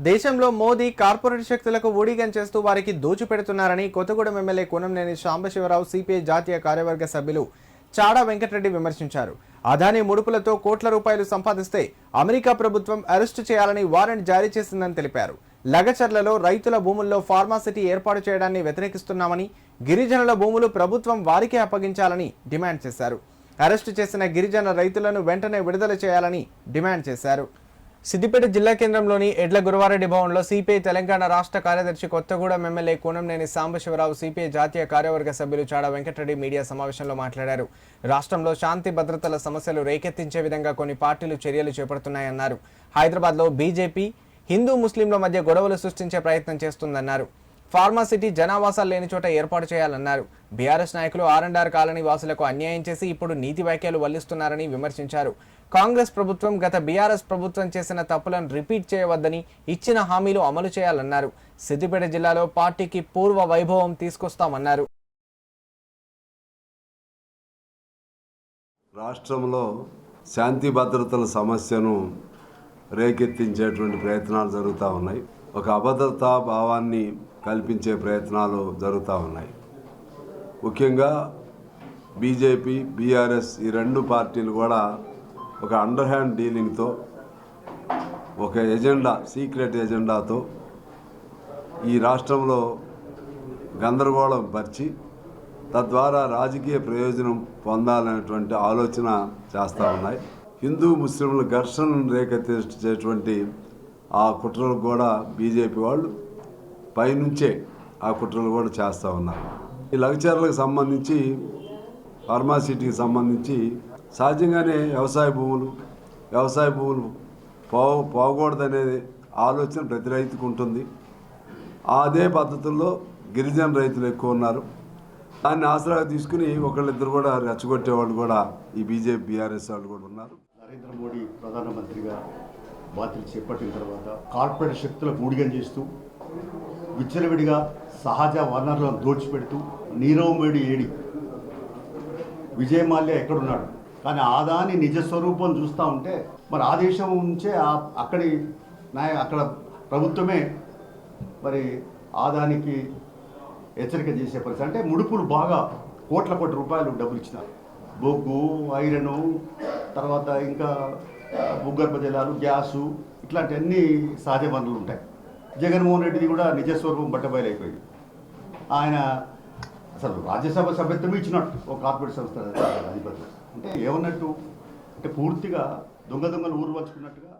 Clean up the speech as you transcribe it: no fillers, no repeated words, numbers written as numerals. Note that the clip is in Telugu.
దేశంలో మోదీ కార్పొరేట్ శక్తులకు ఊడిగం చేస్తూ వారికి దోచిపెడుతున్నారని కొత్తగూడెం ఎమ్మెల్యే కూనంనేని సాంబశివరావు సిపిఐ జాతీయ కార్యవర్గ సభ్యులు చాడా వెంకటరెడ్డి విమర్శించారు. అదానీ ముడుపులతో కోట్ల రూపాయలు సంపాదిస్తే అమెరికా ప్రభుత్వం అరెస్టు చేయాలని వారెంట్ జారీ చేసిందని తెలిపారు. లగచర్లలో రైతుల భూముల్లో ఫార్మాసిటీ ఏర్పాటు చేయడాన్ని వ్యతిరేకిస్తున్నామని, గిరిజనుల భూములు ప్రభుత్వం వారికే అప్పగించాలని డిమాండ్ చేశారు. అరెస్టు చేసిన గిరిజన రైతులను వెంటనే విడుదల చేయాలని డిమాండ్ చేశారు. సిద్దిపేట జిల్లా కేంద్రంలోని ఎడ్ల గురువారెడ్డి భవన్లో సిపిఐ తెలంగాణ రాష్ట్ర కార్యదర్శి కొత్తగూడెం ఎమ్మెల్యే కూనంనేని సాంబశివరావు సిపిఐ జాతీయ కార్యవర్గ సభ్యులు చాడా వెంకటరెడ్డి మీడియా సమావేశంలో మాట్లాడారు. రాష్ట్రంలో శాంతి భద్రతల సమస్యలు రేకెత్తించే విధంగా కొన్ని పార్టీలు చర్యలు చేపడుతున్నాయన్నారు. హైదరాబాద్లో బీజేపీ హిందూ ముస్లింల మధ్య గొడవలు సృష్టించే ప్రయత్నం చేస్తుందన్నారు. ఫార్మాసిటీ జనావాసాలు లేని చోట ఏర్పాటు చేయాలన్నారు. బీఆర్ఎస్ నాయకులు R&R కాలనీ వాసులకు అన్యాయం చేసి ఇప్పుడు నీతి వ్యాఖ్యలు వల్లిస్తున్నారని విమర్శించారు. కాంగ్రెస్ ప్రభుత్వం గత బీఆర్ఎస్ ప్రభుత్వం చేసిన తప్పులను రిపీట్ చేయవద్దని, ఇచ్చిన హామీలు అమలు చేయాలన్నారు. సిద్దిపేట జిల్లాలో పార్టీకి పూర్వ వైభవం తీసుకొస్తామన్నారు. రాష్ట్రంలో శాంతి భద్రతల సమస్యను రేకెత్తించేటువంటి ప్రయత్నాలు జరుగుతూ ఉన్నాయి. ఒక అభద్రతా భావాన్ని కల్పించే ప్రయత్నాలు జరుగుతూ ఉన్నాయి. ముఖ్యంగా బీజేపీ, బీఆర్ఎస్ ఈ రెండు పార్టీలు కూడా ఒక అండర్ హ్యాండ్ డీలింగ్తో, ఒక ఎజెండా, సీక్రెట్ ఎజెండాతో ఈ రాష్ట్రంలో గందరగోళం పరిచి తద్వారా రాజకీయ ప్రయోజనం పొందాలనేటువంటి ఆలోచన చేస్తూ ఉన్నాయి. హిందూ ముస్లింల ఘర్షణను రేకెత్తించేటువంటి ఆ కుట్రలు కూడా బీజేపీ వాళ్ళు పైనుంచే ఆ కుట్రలు కూడా చేస్తూ ఉన్నారు. ఈ లగ్చర్లకు సంబంధించి, ఫార్మాసిటీకి సంబంధించి సహజంగానే వ్యవసాయ భూములు పోకూడదనేది ఆలోచన ప్రతి రైతుకు ఉంటుంది. అదే పద్ధతుల్లో గిరిజన రైతులు ఎక్కువ ఉన్నారు. దాన్ని ఆసరాగా తీసుకుని ఒకళ్ళిద్దరు కూడా రెచ్చగొట్టే వాళ్ళు కూడా ఈ బీజేపీ, బీఆర్ఎస్ వాళ్ళు కూడా ఉన్నారు. నరేంద్ర మోడీ ప్రధానమంత్రిగా బాధ్యతలు చేపట్టిన తర్వాత కార్పొరేట్ శక్తులకు ఊడిగం చేస్తూ, విచ్చలవిడిగా సహజ వనరులను దోచిపెడుతూ, నీరవ్ మోడీ ఏడి, విజయ్ మాల్యా ఎక్కడున్నాడు, కానీ ఆదాని నిజ స్వరూపం చూస్తూ ఉంటే మరి ఆ దేశం నుంచే అక్కడ ప్రభుత్వమే మరి ఆదానికి హెచ్చరిక చేసే పరిస్థితి. అంటే ముడుపులు బాగా కోట్ల రూపాయలు డబ్బులు ఇచ్చినారు. బొగ్గు, ఐరను, తర్వాత ఇంకా భూగర్భ జలాలు, గ్యాసు, ఇట్లాంటి అన్ని సహజ వనరులు ఉంటాయి. జగన్మోహన్ రెడ్డిది కూడా నిజస్వరూపం బట్టబయలైపోయింది. ఆయన అసలు రాజ్యసభ సభ్యత్వం ఇచ్చినట్టు ఒక కార్పొరేట్ సంస్థ అధిపతి. అంటే ఏమన్నట్టు, అంటే పూర్తిగా దొంగలు ఊరు వచ్చుకున్నట్టుగా